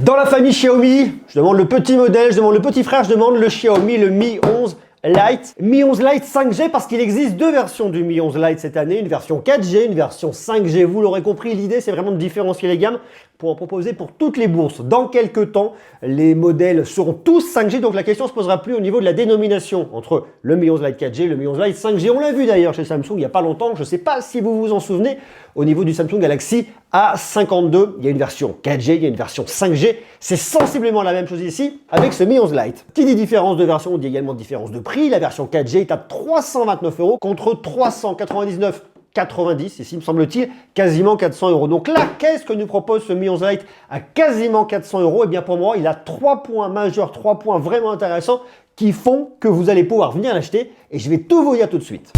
Dans la famille Xiaomi, je demande le petit modèle, je demande le petit frère, je demande le Xiaomi, le Mi 11 Lite. Mi 11 Lite 5G parce qu'il existe deux versions du Mi 11 Lite cette année, une version 4G, une version 5G. Vous l'aurez compris, l'idée c'est vraiment de différencier les gammes pour en proposer pour toutes les bourses. Dans quelques temps, les modèles seront tous 5G, donc la question ne se posera plus au niveau de la dénomination entre le Mi 11 Lite 4G et le Mi 11 Lite 5G. On l'a vu d'ailleurs chez Samsung il n'y a pas longtemps, je ne sais pas si vous vous en souvenez, au niveau du Samsung Galaxy A52, il y a une version 4G, il y a une version 5G. C'est sensiblement la même chose ici avec ce Mi 11 Lite. Qui dit différence de version, on dit également différence de prix. La version 4G est à 329 € contre 399,90 ici me semble-t-il, quasiment 400 €. Donc là, qu'est-ce que nous propose ce Mi 11 Lite à quasiment 400 €? Eh bien pour moi, il a 3 points majeurs, 3 points vraiment intéressants qui font que vous allez pouvoir venir l'acheter et je vais tout vous dire tout de suite.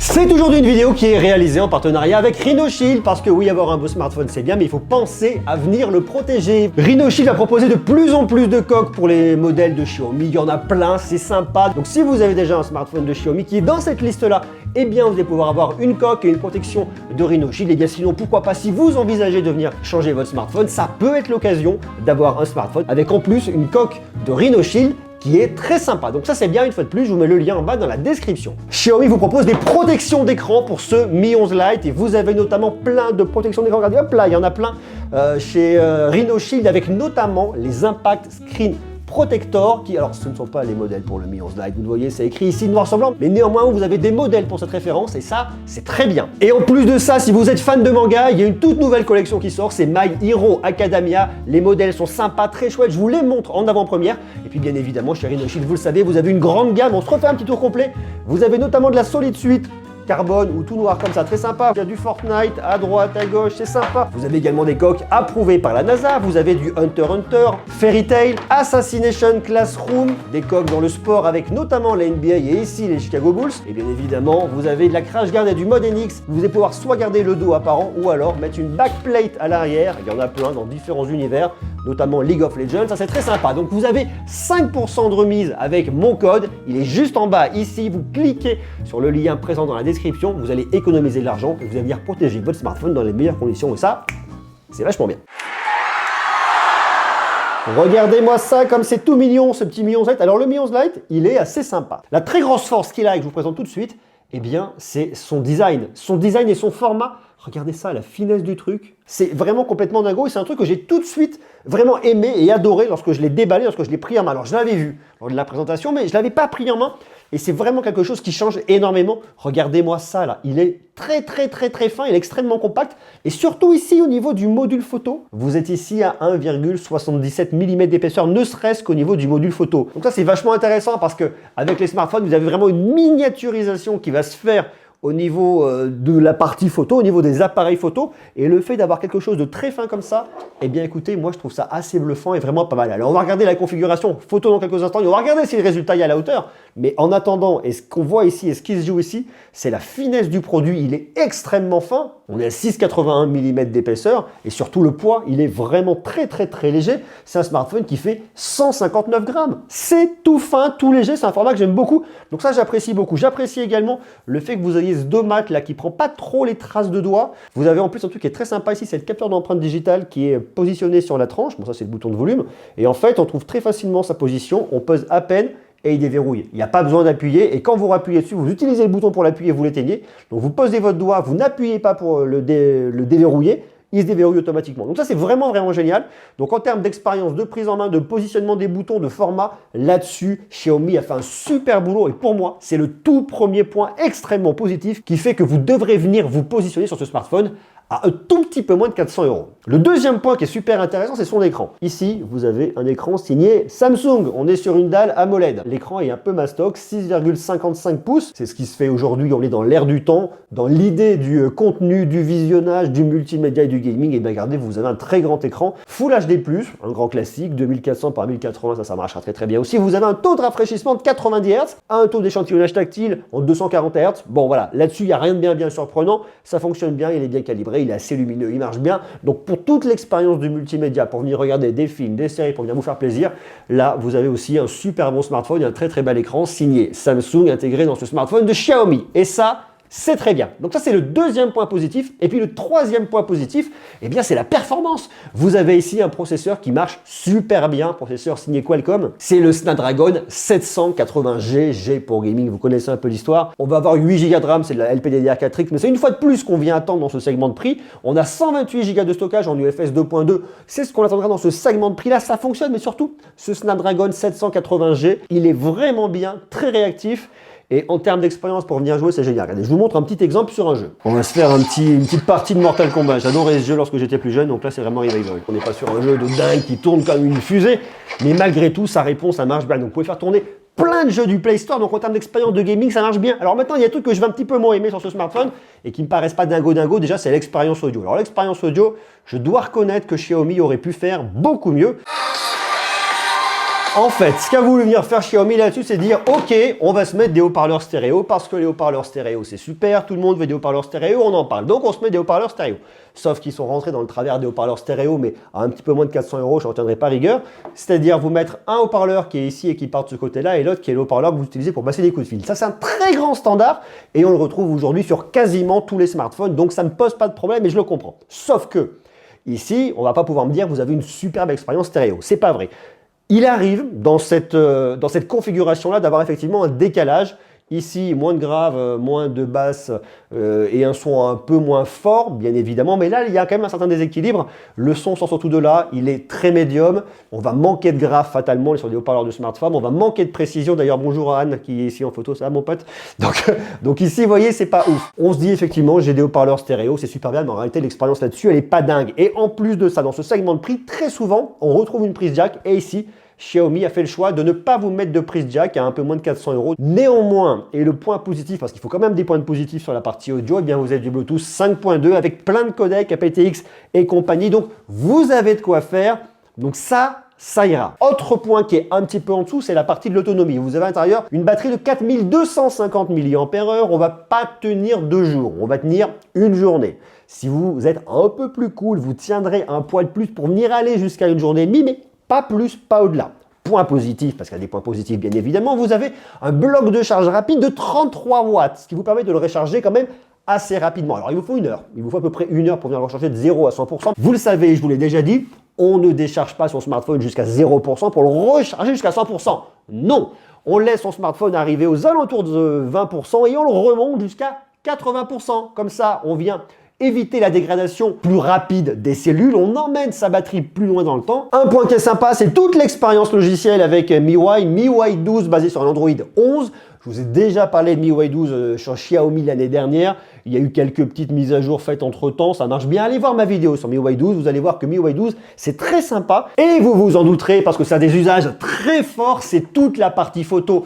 C'est aujourd'hui une vidéo qui est réalisée en partenariat avec Rhinoshield parce que oui, avoir un beau smartphone c'est bien mais il faut penser à venir le protéger. Rhinoshield a proposé de plus en plus de coques pour les modèles de Xiaomi, il y en a plein, c'est sympa. Donc si vous avez déjà un smartphone de Xiaomi qui est dans cette liste là, eh bien vous allez pouvoir avoir une coque et une protection de Rhinoshield. Et bien sinon pourquoi pas, si vous envisagez de venir changer votre smartphone, ça peut être l'occasion d'avoir un smartphone avec en plus une coque de Rhinoshield qui est très sympa. Donc ça c'est bien, une fois de plus, je vous mets le lien en bas dans la description. Xiaomi vous propose des protections d'écran pour ce Mi 11 Lite et vous avez notamment plein de protections d'écran. Regardez, hop là, il y en a plein chez Rhinoshield avec notamment les Impact Screen Protector qui, alors ce ne sont pas les modèles pour le Mi 11 Lite, vous le voyez, c'est écrit ici noir sur blanc, mais néanmoins vous avez des modèles pour cette référence et ça c'est très bien. Et en plus de ça, si vous êtes fan de manga, il y a une toute nouvelle collection qui sort, c'est My Hero Academia. Les modèles sont sympas, très chouettes, je vous les montre en avant-première. Et puis bien évidemment chez Rhinoshield, vous le savez, vous avez une grande gamme, on se refait un petit tour complet. Vous avez notamment de la Solid Suite carbone ou tout noir comme ça, très sympa. Il y a du Fortnite à droite, à gauche, c'est sympa. Vous avez également des coques approuvées par la NASA. Vous avez du Hunter x Hunter, Fairy Tail, Assassination Classroom, des coques dans le sport avec notamment la NBA et ici les Chicago Bulls. Et bien évidemment, vous avez de la Crash Guard et du mode NX. Vous allez pouvoir soit garder le dos apparent ou alors mettre une backplate à l'arrière. Il y en a plein dans différents univers, notamment League of Legends. Ça c'est très sympa. Donc vous avez 5% de remise avec mon code. Il est juste en bas ici. Vous cliquez sur le lien présent dans la description. Vous allez économiser de l'argent et vous allez venir protéger votre smartphone dans les meilleures conditions et ça, c'est vachement bien. Regardez-moi ça, comme c'est tout mignon ce petit Mi 11 Lite. Alors le Mi 11 Lite, il est assez sympa. La très grosse force qu'il a et que je vous présente tout de suite, eh bien c'est son design. Son design et son format. Regardez ça, la finesse du truc. C'est vraiment complètement dingo et c'est un truc que j'ai tout de suite vraiment aimé et adoré lorsque je l'ai déballé, lorsque je l'ai pris en main. Alors je l'avais vu lors de la présentation, mais je ne l'avais pas pris en main et c'est vraiment quelque chose qui change énormément. Regardez-moi ça là, il est très fin, il est extrêmement compact et surtout ici au niveau du module photo, vous êtes ici à 1,77 mm d'épaisseur, ne serait-ce qu'au niveau du module photo. Donc ça c'est vachement intéressant parce que avec les smartphones, vous avez vraiment une miniaturisation qui va se faire au niveau de la partie photo, au niveau des appareils photo, et le fait d'avoir quelque chose de très fin comme ça, eh bien écoutez, moi je trouve ça assez bluffant et vraiment pas mal. Alors on va regarder la configuration photo dans quelques instants, et on va regarder si le résultat est à la hauteur, mais en attendant, et ce qu'on voit ici et ce qui se joue ici, c'est la finesse du produit, il est extrêmement fin, on est à 6,81 mm d'épaisseur, et surtout le poids, il est vraiment très léger, c'est un smartphone qui fait 159 grammes, c'est tout fin, tout léger, c'est un format que j'aime beaucoup, donc ça j'apprécie beaucoup. J'apprécie également le fait que vous ayez ce domat là qui prend pas trop les traces de doigts. Vous avez en plus un truc qui est très sympa ici, c'est le capteur d'empreinte digitale qui est positionné sur la tranche. Bon, ça c'est le bouton de volume. Et en fait, on trouve très facilement sa position. On pèse à peine et il déverrouille. Il n'y a pas besoin d'appuyer. Et quand vous appuyez dessus, vous utilisez le bouton pour l'appuyer, vous l'éteignez. Donc vous posez votre doigt, vous n'appuyez pas pour le déverrouiller. Il se déverrouille automatiquement. Donc ça c'est vraiment génial. Donc en termes d'expérience, de prise en main, de positionnement des boutons, de format, là-dessus, Xiaomi a fait un super boulot et pour moi, c'est le tout premier point extrêmement positif qui fait que vous devrez venir vous positionner sur ce smartphone à un tout petit peu moins de 400 €. Le deuxième point qui est super intéressant, c'est son écran. Ici, vous avez un écran signé Samsung. On est sur une dalle AMOLED. L'écran est un peu mastoc, 6,55 pouces. C'est ce qui se fait aujourd'hui, on est dans l'ère du temps, dans l'idée du contenu, du visionnage, du multimédia et du gaming. Et bien regardez, vous avez un très grand écran Full HD+, un grand classique, 2400 par 1080, ça marchera très bien aussi. Vous avez un taux de rafraîchissement de 90 Hz, un taux d'échantillonnage tactile en 240 Hz. Bon voilà, là-dessus, il n'y a rien de bien surprenant. Ça fonctionne bien, il est bien calibré. Il est assez lumineux, il marche bien. Donc pour toute l'expérience du multimédia, pour venir regarder des films, des séries, pour venir vous faire plaisir, là vous avez aussi un super bon smartphone et un très bel écran signé Samsung intégré dans ce smartphone de Xiaomi. Et ça, C'est très bien. Donc ça, c'est le deuxième point positif. Et puis le troisième point positif, eh bien, c'est la performance. Vous avez ici un processeur qui marche super bien, processeur signé Qualcomm. C'est le Snapdragon 780G, G pour gaming, vous connaissez un peu l'histoire. On va avoir 8 Go de RAM, c'est de la LPDDR4X, mais c'est une fois de plus qu'on vient attendre dans ce segment de prix. On a 128 Go de stockage en UFS 2.2. C'est ce qu'on attendra dans ce segment de prix-là. Ça fonctionne, mais surtout, ce Snapdragon 780G, il est vraiment bien, très réactif. Et en termes d'expérience pour venir jouer, c'est génial. Regardez, je vous montre un petit exemple sur un jeu. On va se faire une petite partie de Mortal Kombat. J'adorais ce jeu lorsque j'étais plus jeune, donc là c'est vraiment revival. On n'est pas sur un jeu de dingue qui tourne comme une fusée, mais malgré tout, ça répond, ça marche bien. Donc vous pouvez faire tourner plein de jeux du Play Store, donc en termes d'expérience de gaming, ça marche bien. Alors maintenant, il y a des trucs que je vais un petit peu moins aimer sur ce smartphone et qui me paraissent pas dingo. Déjà, c'est l'expérience audio. Alors l'expérience audio, je dois reconnaître que Xiaomi aurait pu faire beaucoup mieux. En fait, ce qu'a voulu venir faire Xiaomi là-dessus, c'est dire ok, on va se mettre des haut-parleurs stéréo parce que les haut-parleurs stéréo c'est super, tout le monde veut des haut-parleurs stéréo, on en parle, donc on se met des haut-parleurs stéréo. Sauf qu'ils sont rentrés dans le travers des haut-parleurs stéréo, mais à un petit peu moins de 400 €, je ne retiendrai pas rigueur. C'est-à-dire vous mettre un haut-parleur qui est ici et qui part de ce côté-là, et l'autre qui est le haut-parleur que vous utilisez pour passer des coups de fil. Ça, c'est un très grand standard, et on le retrouve aujourd'hui sur quasiment tous les smartphones, donc ça ne pose pas de problème, et je le comprends. Sauf que, ici, on ne va pas pouvoir me dire que vous avez une superbe expérience stéréo. C'est pas vrai. Il arrive dans cette configuration-là d'avoir effectivement un décalage. Ici, moins de grave, moins de basse et un son un peu moins fort, bien évidemment. Mais là, il y a quand même un certain déséquilibre. Le son sort surtout de là, il est très médium. On va manquer de grave fatalement sur des haut-parleurs de smartphone. On va manquer de précision. D'ailleurs, bonjour à Anne qui est ici en photo, ça va mon pote. Donc ici, vous voyez, c'est pas ouf. On se dit effectivement, j'ai des haut-parleurs stéréo, c'est super bien, mais en réalité, l'expérience là-dessus, elle est pas dingue. Et en plus de ça, dans ce segment de prix, très souvent, on retrouve une prise jack. Et ici, Xiaomi a fait le choix de ne pas vous mettre de prise jack à un peu moins de 400 €. Néanmoins, et le point positif, parce qu'il faut quand même des points positifs sur la partie audio, eh bien vous avez du Bluetooth 5.2 avec plein de codecs aptX et compagnie. Donc vous avez de quoi faire. Donc ça ira. Autre point qui est un petit peu en dessous, c'est la partie de l'autonomie. Vous avez à l'intérieur une batterie de 4250 mAh. On va pas tenir 2 jours, on va tenir une journée. Si vous êtes un peu plus cool, vous tiendrez un poil plus pour venir aller jusqu'à une journée et demie, mais pas plus, pas au-delà. Point positif, parce qu'il y a des points positifs bien évidemment, vous avez un bloc de charge rapide de 33 watts, ce qui vous permet de le recharger quand même assez rapidement. Alors il vous faut une heure, il vous faut à peu près une heure pour venir le recharger de 0 à 100%. Vous le savez, je vous l'ai déjà dit, on ne décharge pas son smartphone jusqu'à 0% pour le recharger jusqu'à 100%. Non, on laisse son smartphone arriver aux alentours de 20% et on le remonte jusqu'à 80%. Comme ça, on vient éviter la dégradation plus rapide des cellules, on emmène sa batterie plus loin dans le temps. Un point qui est sympa, c'est toute l'expérience logicielle avec MIUI 12 basé sur un Android 11. Je vous ai déjà parlé de MIUI 12 sur Xiaomi l'année dernière. Il y a eu quelques petites mises à jour faites entre temps, ça marche bien. Allez voir ma vidéo sur MIUI 12, vous allez voir que MIUI 12 c'est très sympa. Et vous vous en douterez parce que ça a des usages très forts, c'est toute la partie photo.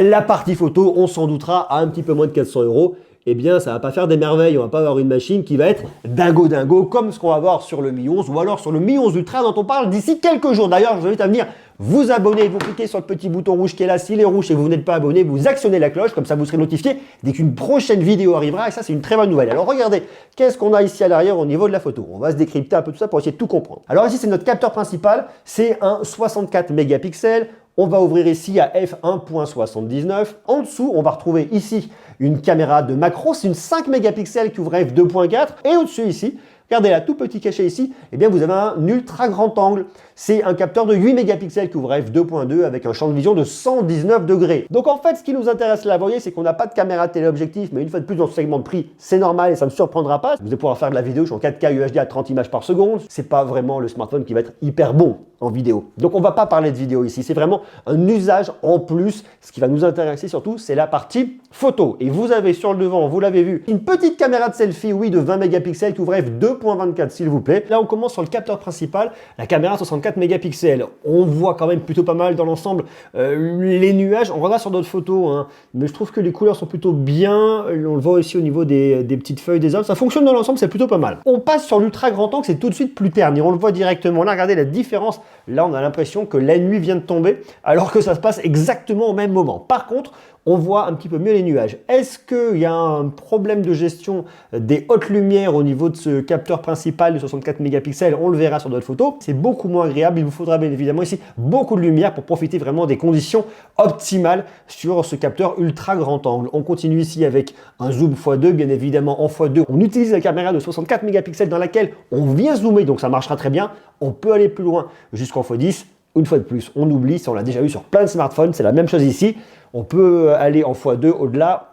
La partie photo, on s'en doutera, à un petit peu moins de 400 €. Eh bien, ça ne va pas faire des merveilles. On ne va pas avoir une machine qui va être dingo comme ce qu'on va voir sur le Mi 11 ou alors sur le Mi 11 Ultra dont on parle d'ici quelques jours. D'ailleurs, je vous invite à venir vous abonner, vous cliquez sur le petit bouton rouge qui est là. S'il est rouge et que vous n'êtes pas abonné, vous actionnez la cloche, comme ça vous serez notifié dès qu'une prochaine vidéo arrivera et ça c'est une très bonne nouvelle. Alors regardez, qu'est-ce qu'on a ici à l'arrière au niveau de la photo? On va se décrypter un peu tout ça pour essayer de tout comprendre. Alors ici c'est notre capteur principal, c'est un 64 mégapixels. On va ouvrir ici à f1.79. En dessous, on va retrouver ici une caméra de macro. C'est une 5 mégapixels qui ouvre à f2.4. Et au-dessus ici, regardez là, tout petit cachet ici, eh bien vous avez un ultra grand angle. C'est un capteur de 8 mégapixels qui ouvre à f2.2 avec un champ de vision de 119 degrés. Donc en fait, ce qui nous intéresse là, vous voyez, c'est qu'on n'a pas de caméra téléobjectif, mais une fois de plus dans ce segment de prix, c'est normal et ça ne me surprendra pas. Vous allez pouvoir faire de la vidéo en 4K UHD à 30 images par seconde. C'est pas vraiment le smartphone qui va être hyper bon en vidéo. Donc on va pas parler de vidéo ici, c'est vraiment un usage en plus. Ce qui va nous intéresser surtout, c'est la partie photo. Et vous avez sur le devant, vous l'avez vu, une petite caméra de selfie, oui, de 20 mégapixels qui ouvre à f2.24 s'il vous plaît. Là, on commence sur le capteur principal, la caméra 64 mégapixels. On voit quand même plutôt pas mal dans l'ensemble les nuages. On regarde sur d'autres photos, hein, mais je trouve que les couleurs sont plutôt bien. On le voit aussi au niveau des petites feuilles des arbres. Ça fonctionne dans l'ensemble, c'est plutôt pas mal. On passe sur l'ultra grand angle, c'est tout de suite plus terne et on le voit directement. Là, regardez la différence. Là, on a l'impression que la nuit vient de tomber alors que ça se passe exactement au même moment. Par contre, on voit un petit peu mieux les nuages. Est-ce qu'il y a un problème de gestion des hautes lumières au niveau de ce capteur principal de 64 mégapixels? On le verra sur d'autres photos. C'est beaucoup moins agréable. Il vous faudra bien évidemment ici beaucoup de lumière pour profiter vraiment des conditions optimales sur ce capteur ultra grand angle. On continue ici avec un zoom x2, bien évidemment en x2. On utilise la caméra de 64 mégapixels dans laquelle on vient zoomer, donc ça marchera très bien. On peut aller plus loin jusqu'en x10. Une fois de plus, on oublie, ça on l'a déjà eu sur plein de smartphones, c'est la même chose ici. On peut aller en x2 au-delà,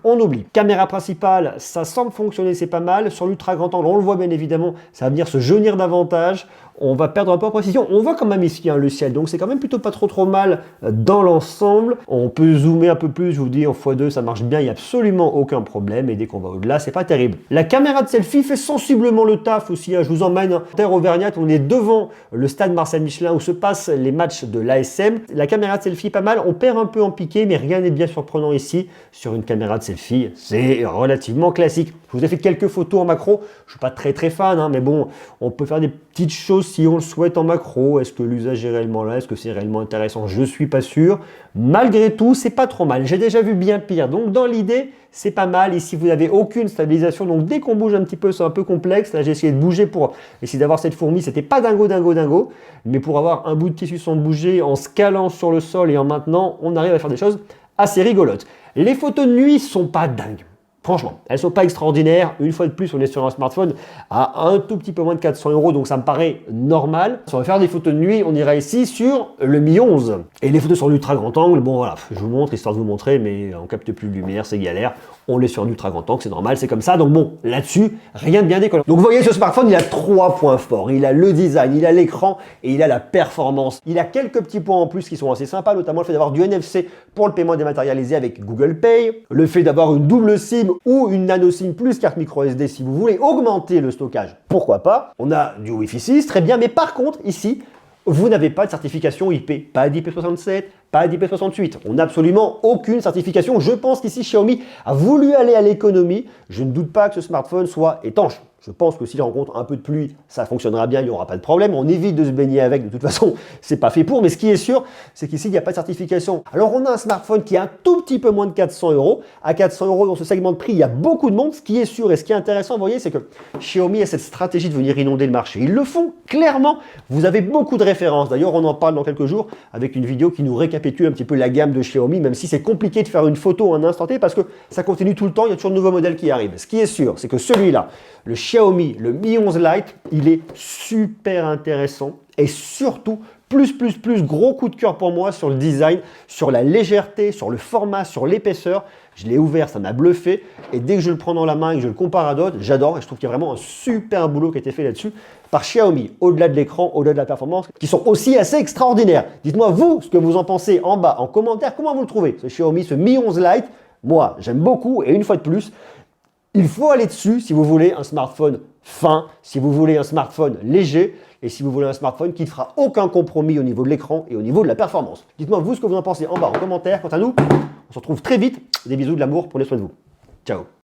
on oublie. Caméra principale, ça semble fonctionner, c'est pas mal. Sur l'ultra grand angle, on le voit bien évidemment, ça va venir se jaunir davantage. On va perdre un peu en précision. On voit quand même ici le ciel, donc c'est quand même plutôt pas trop mal dans l'ensemble. On peut zoomer un peu plus, je vous dis, en x2, ça marche bien, il n'y a absolument aucun problème. Et dès qu'on va au-delà, c'est pas terrible. La caméra de selfie fait sensiblement le taf aussi. Je vous emmène terre Auvergnat, on est devant le stade Marcel Michelin où se passent les matchs de l'ASM. La caméra de selfie, pas mal. On perd un peu en piqué, mais rien n'est bien surprenant ici. Sur une caméra de selfie, c'est relativement classique. Je vous ai fait quelques photos en macro. Je suis pas très fan, mais bon, on peut faire des petites choses si on le souhaite en macro. Est-ce que l'usage est réellement là? Est-ce que c'est réellement intéressant? Je suis pas sûr. Malgré tout, c'est pas trop mal. J'ai déjà vu bien pire. Donc dans l'idée, c'est pas mal. Ici, vous n'avez aucune stabilisation. Donc dès qu'on bouge un petit peu, c'est un peu complexe. Là, j'ai essayé de bouger pour essayer d'avoir cette fourmi. C'était pas dingo. Mais pour avoir un bout de tissu sans bouger, en se calant sur le sol et en maintenant, on arrive à faire des choses assez rigolotes. Les photos de nuit sont pas dingues. Franchement, elles ne sont pas extraordinaires. Une fois de plus, on est sur un smartphone à un tout petit peu moins de 400 €, donc ça me paraît normal. Si on veut faire des photos de nuit, on ira ici sur le Mi 11. Et les photos sur l'ultra grand angle, bon voilà, je vous montre, histoire de vous montrer, mais on capte plus de lumière, c'est galère. On l'est sur un ultra grand angle, c'est normal, c'est comme ça. Donc bon, là-dessus, rien de bien décollant. Donc vous voyez, ce smartphone, il a 3 points forts. Il a le design, il a l'écran et il a la performance. Il a quelques petits points en plus qui sont assez sympas, notamment le fait d'avoir du NFC pour le paiement dématérialisé avec Google Pay, le fait d'avoir une double SIM ou une nano SIM plus carte micro SD si vous voulez augmenter le stockage. Pourquoi pas? On a du Wi-Fi 6, très bien, mais par contre, ici, vous n'avez pas de certification IP, pas d'IP67, pas d'IP68. On n'a absolument aucune certification. Je pense qu'ici, Xiaomi a voulu aller à l'économie. Je ne doute pas que ce smartphone soit étanche. Je pense que s'il rencontre un peu de pluie, ça fonctionnera bien, il n'y aura pas de problème. On évite de se baigner avec, de toute façon, c'est pas fait pour. Mais ce qui est sûr, c'est qu'ici, il n'y a pas de certification. Alors, on a un smartphone qui est un tout petit peu moins de 400 €. À 400 € dans ce segment de prix, il y a beaucoup de monde. Ce qui est sûr et ce qui est intéressant, vous voyez, c'est que Xiaomi a cette stratégie de venir inonder le marché. Ils le font clairement. Vous avez beaucoup de références. D'ailleurs, on en parle dans quelques jours avec une vidéo qui nous récapitule un petit peu la gamme de Xiaomi, même si c'est compliqué de faire une photo en un instant T parce que ça continue tout le temps. Il y a toujours de nouveaux modèles qui arrivent. Ce qui est sûr, c'est que celui-là, le Xiaomi, le Mi 11 Lite, il est super intéressant et surtout plus gros coup de cœur pour moi sur le design, sur la légèreté, sur le format, sur l'épaisseur. Je l'ai ouvert, ça m'a bluffé et dès que je le prends dans la main et que je le compare à d'autres, j'adore et je trouve qu'il y a vraiment un super boulot qui a été fait là-dessus par Xiaomi, au-delà de l'écran, au-delà de la performance, qui sont aussi assez extraordinaires. Dites-moi vous ce que vous en pensez en bas, en commentaire, comment vous le trouvez, ce Xiaomi, ce Mi 11 Lite. Moi, j'aime beaucoup et une fois de plus, il faut aller dessus si vous voulez un smartphone fin, si vous voulez un smartphone léger et si vous voulez un smartphone qui ne fera aucun compromis au niveau de l'écran et au niveau de la performance. Dites-moi vous ce que vous en pensez en bas en commentaire. Quant à nous, on se retrouve très vite. Des bisous, de l'amour, prenez soin de vous. Ciao.